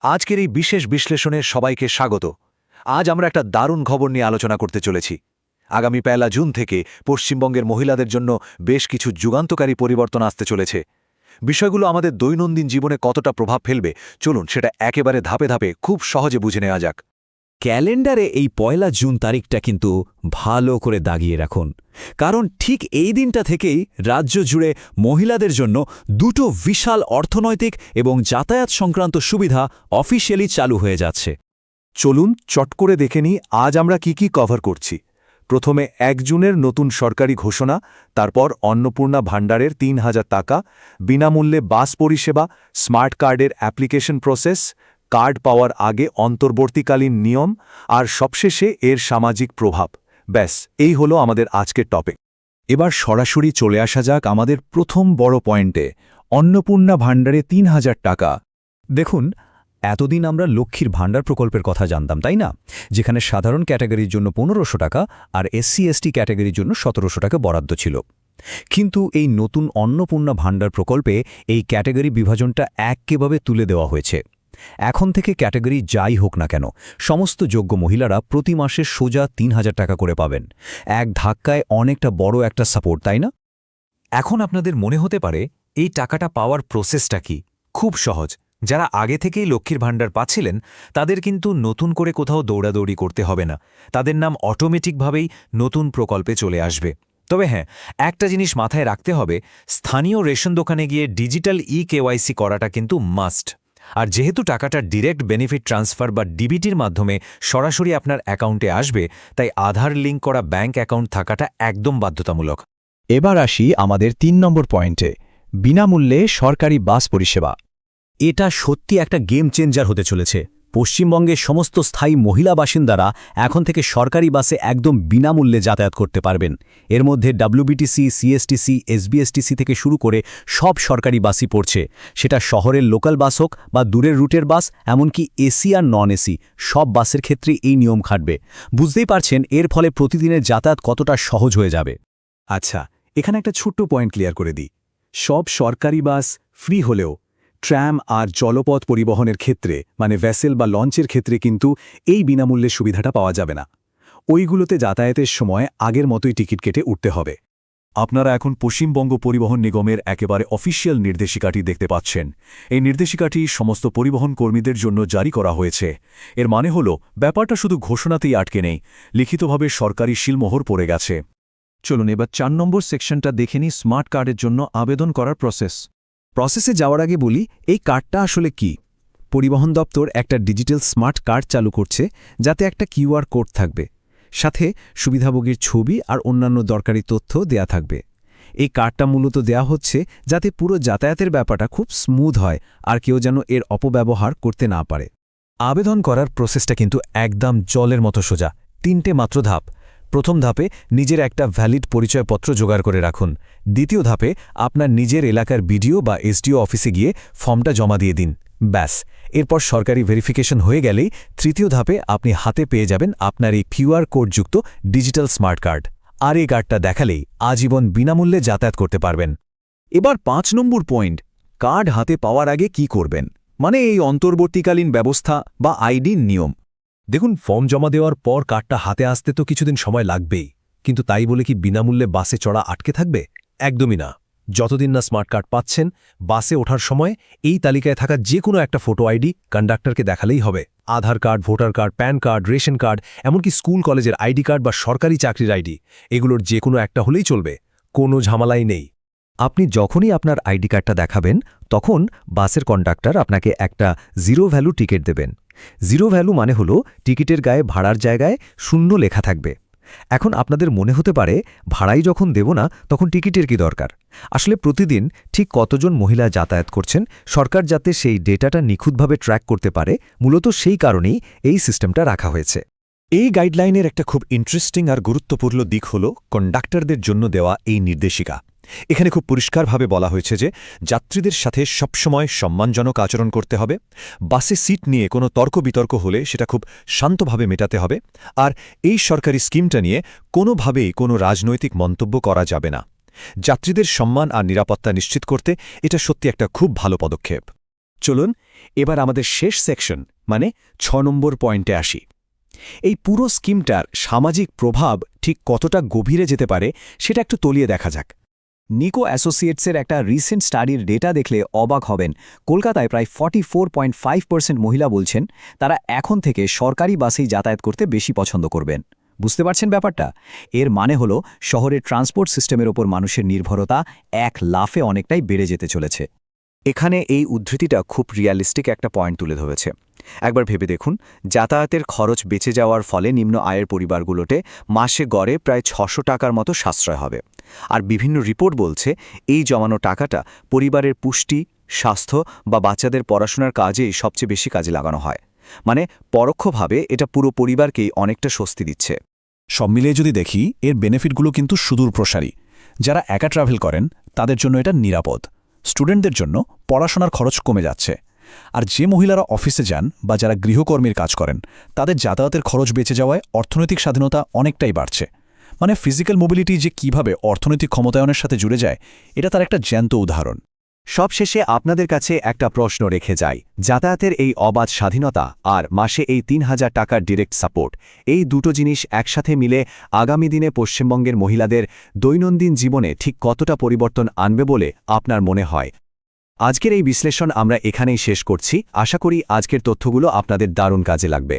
আজকের এই বিশেষ বিশ্লেষণে সবাইকে স্বাগত। আজ আমরা একটা দারুণ খবর নিয়ে আলোচনা করতে চলেছি। আগামী ১ জুন থেকে পশ্চিমবঙ্গের মহিলাদের জন্য বেশ কিছু যুগান্তকারী পরিবর্তন আসতে চলেছে। বিষয়গুলো আমাদের দৈনন্দিন জীবনে কতটা প্রভাব ফেলবে চলুন সেটা একেবারে ধাপে ধাপে খুব সহজে বুঝে নেওয়া যাক। ক্যালেন্ডারে এই ১ জুন তারিখটা কিন্তু ভালো করে দাগিয়ে রাখুন, কারণ ঠিক এই দিনটা থেকেই রাজ্য জুড়ে মহিলাদের জন্য দুটো বিশাল অর্থনৈতিক এবং যাতায়াত সংক্রান্ত সুবিধা অফিসিয়ালি চালু হয়ে যাচ্ছে। চলুন চট করে দেখে নিই আজ আমরা কি কভার করছি। প্রথমে ১ জুনের নতুন সরকারি ঘোষণা, তারপর অন্নপূর্ণা ভাণ্ডারের ৩,০০০ টাকা, বিনামূল্যে বাস পরিষেবা, স্মার্ট কার্ডের অ্যাপ্লিকেশন প্রসেস, কার্ড পাওয়ার আগে অন্তর্বর্তীকালীন নিয়ম, আর সবশেষে এর সামাজিক প্রভাব। ব্যাস, এই হলো আমাদের আজকের টপিক। এবার সরাসরি চলে আসা যাক আমাদের প্রথম বড় পয়েন্টে, অন্নপূর্ণা ভাণ্ডারে ৩,০০০ টাকা। দেখুন, এতদিন আমরা লক্ষ্মীর ভাণ্ডার প্রকল্পের কথা জানতাম, তাই না? যেখানে সাধারণ ক্যাটাগরির জন্য ১৫০০ টাকা আর SC/ST ক্যাটাগরির জন্য ১৭০০ টাকা বরাদ্দ ছিল। কিন্তু এই নতুন অন্নপূর্ণা ভাণ্ডার প্রকল্পে এই ক্যাটাগরি বিভাজনটা একেভাবে তুলে দেওয়া হয়েছে। এখন থেকে ক্যাটাগরি যাই হোক না কেন, সমস্ত যোগ্য মহিলারা প্রতি মাসে সোজা ৩,০০০ টাকা করে পাবেন। এক ধাক্কায় অনেকটা বড় একটা সাপোর্ট, তাই না? এখন আপনাদের মনে হতে পারে এই টাকাটা পাওয়ার প্রসেসটা কি? খুব সহজ। যারা আগে থেকেই লক্ষ্মীর ভাণ্ডার পাচ্ছিলেন তাদের কিন্তু নতুন করে কোথাও দৌড়াদৌড়ি করতে হবে না। তাদের নাম অটোমেটিকভাবেই নতুন প্রকল্পে চলে আসবে। তবে হ্যাঁ, একটা জিনিস মাথায় রাখতে হবে, স্থানীয় রেশন দোকানে গিয়ে ডিজিটাল KYC করাটা কিন্তু মাস্ট। আর যেহেতু টাকাটা ডিরেক্ট বেনিফিট ট্রান্সফার বা ডিবিটির মাধ্যমে সরাসরি আপনার অ্যাকাউন্টে আসবে, তাই আধার লিঙ্ক করা ব্যাঙ্ক অ্যাকাউন্ট থাকাটা একদম বাধ্যতামূলক। এবার আসি আমাদের ৩ নম্বর পয়েন্টে, বিনামূল্যে সরকারি বাস পরিষেবা। এটা সত্যি একটা গেম চেঞ্জার হতে চলেছে। পশ্চিমবঙ্গের সমস্ত স্থায়ী মহিলা বাসিন্দারা এখন থেকে সরকারি বাসে একদম বিনামূল্যে যাতায়াত করতে পারবেন। এর মধ্যে WBTC, CSTC, SBSTC থেকে শুরু করে সব সরকারি বাসই পড়ছে। সেটা শহরের লোকাল বাস হোক বা দূরের রুটের বাস, এমনকি AC আর নন AC সব বাসের ক্ষেত্রে এই নিয়ম খাটবে। বুঝতেই পারছেন এর ফলে প্রতিদিনের যাতায়াত কতটা সহজ হয়ে যাবে। আচ্ছা, এখানে একটা ছোট্ট পয়েন্ট ক্লিয়ার করে দিই। সব সরকারি বাস ফ্রি হলেও ট্র্যাম আর জলপথ পরিবহনের ক্ষেত্রে, মানে ভেসেল বা লঞ্চের ক্ষেত্রে কিন্তু এই বিনামূল্যের সুবিধাটা পাওয়া যাবে না। ওইগুলোতে যাতায়াতের সময় আগের মতোই টিকিট কেটে উঠতে হবে। আপনারা এখন পশ্চিমবঙ্গ পরিবহন নিগমের একেবারে অফিসিয়াল নির্দেশিকাটি দেখতে পাচ্ছেন। এই নির্দেশিকাটি সমস্ত পরিবহন কর্মীদের জন্য জারি করা হয়েছে। এর মানে হল ব্যাপারটা শুধু ঘোষণাতেই আটকে নেই, লিখিতভাবে সরকারি শিলমোহর পড়ে গেছে। চলুন এবার ৪ নম্বর সেকশনটা দেখে নিই, স্মার্ট কার্ডের জন্য আবেদন করার প্রসেসে যাওয়ার আগে বলি, এই কার্ডটা আসলে কি। পরিবহন দপ্তর একটা ডিজিটাল স্মার্ট কার্ড চালু করছে, যাতে একটা QR কোড থাকবে, সাথে সুবিধাভোগীর ছবি আর অন্যান্য দরকারি তথ্য দেয়া থাকবে। এই কার্ডটা মূলত দেয়া হচ্ছে যাতে পুরো যাতায়াতের ব্যাপারটা খুব স্মুথ হয় আর কেউ যেন এর অপব্যবহার করতে না পারে। আবেদন করার প্রসেসটা কিন্তু একদম জলের মতো সোজা। ৩টে মাত্র ধাপ। প্রথম ধাপে নিজের একটা ভ্যালিড পরিচয়পত্র জোগাড় করে রাখুন। দ্বিতীয় ধাপে আপনার নিজের এলাকার BDO বা SDO অফিসে গিয়ে ফর্মটা জমা দিয়ে দিন। ব্যাস, এরপর সরকারি ভেরিফিকেশন হয়ে গেলেই তৃতীয় ধাপে আপনি হাতে পেয়ে যাবেন আপনার এই QR কোডযুক্ত ডিজিটাল স্মার্ট কার্ড। আর এই কার্ডটা দেখালেই আজীবন বিনামূল্যে যাতায়াত করতে পারবেন। এবার ৫ নম্বর পয়েন্ট, কার্ড হাতে পাওয়ার আগে কি করবেন, মানে এই অন্তর্বর্তীকালীন ব্যবস্থা বা আইডির নিয়ম। দেখুন, ফর্ম জমা দেওয়ার পর কার্ডটা হাতে আসতে তো কিছুদিন সময় লাগবেই, কিন্তু তাই বলে কি বিনামূল্যে বাসে চড়া আটকে থাকবে? একদমই না। যতদিন না স্মার্ট কার্ড পাচ্ছেন, বাসে ওঠার সময় এই তালিকায় থাকা যে কোনো একটা ফটো আইডি কন্ডাক্টরকে দেখালেই হবে। Aadhaar card, voter card, PAN card, ration card, এমনকি স্কুল কলেজের ID কার্ড বা সরকারি চাকরির ID, এগুলোর যে কোনো একটা হলেই চলবে, কোনো ঝামেলাই নেই। আপনি যখনই আপনার ID কার্ডটা দেখাবেন, তখন বাসের কন্ডাক্টর আপনাকে একটা জিরো ভ্যালু টিকিট দেবেন। জিরো ভ্যালু মানে হলো টিকিটের গায়ে ভাড়ার জায়গায় 0 লেখা থাকবে। এখন আপনাদের মনে হতে পারে, ভাড়াই যখন দেব না তখন টিকিটের কি দরকার? আসলে প্রতিদিন ঠিক কতজন মহিলা যাতায়াত করছেন, সরকার যাতে সেই ডেটাটা নিখুঁতভাবে ট্র্যাক করতে পারে, মূলত সেই কারণেই এই সিস্টেমটা রাখা হয়েছে। এই গাইডলাইনের একটা খুব ইন্টারেস্টিং আর গুরুত্বপূর্ণ দিক হল কন্ডাক্টরদের জন্য দেওয়া এই নির্দেশিকা। এখানে খুব পরিষ্কারভাবে বলা হয়েছে যে যাত্রীদের সাথে সবসময় সম্মানজনক আচরণ করতে হবে। বাসে সিট নিয়ে কোনো তর্ক বিতর্ক হলে সেটা খুব শান্তভাবে মেটাতে হবে। আর এই সরকারি স্কিমটা নিয়ে কোনোভাবেই কোনো রাজনৈতিক মন্তব্য করা যাবে না। যাত্রীদের সম্মান আর নিরাপত্তা নিশ্চিত করতে এটা সত্যি একটা খুব ভালো পদক্ষেপ। চলুন এবার আমাদের শেষ সেকশন মানে 6 নম্বর পয়েন্টে আসি। এই পুরো স্কিমটার সামাজিক প্রভাব ঠিক কতটা গভীরে যেতে পারে সেটা একটু তলিয়ে দেখা যাক। নিকো অ্যাসোসিয়েটসের একটা রিসেন্ট স্টাডির ডেটা দেখলে অবাক হবেন। কলকাতায় প্রায় 44.5% মহিলা বলছেন তারা এখন থেকে সরকারি বাসেই যাতায়াত করতে বেশি পছন্দ করবেন। বুঝতে পারছেন ব্যাপারটা? এর মানে হলো শহরের ট্রান্সপোর্ট সিস্টেমের ওপর মানুষের নির্ভরতা এক লাফে অনেকটাই বেড়ে যেতে চলেছে। এখানে এই উদ্ধৃতিটা খুব রিয়ালিস্টিক একটা পয়েন্ট তুলে ধরেছে। একবার ভেবে দেখুন, যাতায়াতের খরচ বেঁচে যাওয়ার ফলে নিম্ন আয়ের পরিবারগুলোতে মাসে গড়ে প্রায় 600 টাকার মতো সাশ্রয় হবে। আর বিভিন্ন রিপোর্ট বলছে এই জমানো টাকাটা পরিবারের পুষ্টি, স্বাস্থ্য বা বাচ্চাদের পড়াশোনার কাজেই সবচেয়ে বেশি কাজে লাগানো হয়। মানে পরোক্ষভাবে এটা পুরো পরিবারকেই অনেকটা স্বস্তি দিচ্ছে। সব মিলিয়ে যদি দেখি এর বেনিফিটগুলো কিন্তু সুদূর প্রসারী। যারা একা ট্রাভেল করেন তাদের জন্য এটা নিরাপদ, স্টুডেন্টদের জন্য পড়াশোনার খরচ কমে যাচ্ছে, আর যে মহিলারা অফিসে যান বা যারা গৃহকর্মীর কাজ করেন তাদের যাতায়াতের খরচ বেঁচে যাওয়ায় অর্থনৈতিক স্বাধীনতা অনেকটাই বাড়ছে। মানে ফিজিক্যাল মোবিলিটি যে কিভাবে অর্থনৈতিক ক্ষমতায়নের সাথে জুড়ে যায় এটা তার একটা জ্যান্ত উদাহরণ। সবশেষে আপনাদের কাছে একটা প্রশ্ন রেখে যাই, যাতায়াতের এই অবাধ স্বাধীনতা আর মাসে এই 3000 টাকার ডিরেক্ট সাপোর্ট, এই দুটো জিনিস একসাথে মিলে আগামী দিনে পশ্চিমবঙ্গের মহিলাদের দৈনন্দিন জীবনে ঠিক কতটা পরিবর্তন আনবে বলে আপনার মনে হয়? আজকের এই বিশ্লেষণ আমরা এখানেই শেষ করছি। আশা করি আজকের তথ্যগুলো আপনাদের দারুণ কাজে লাগবে।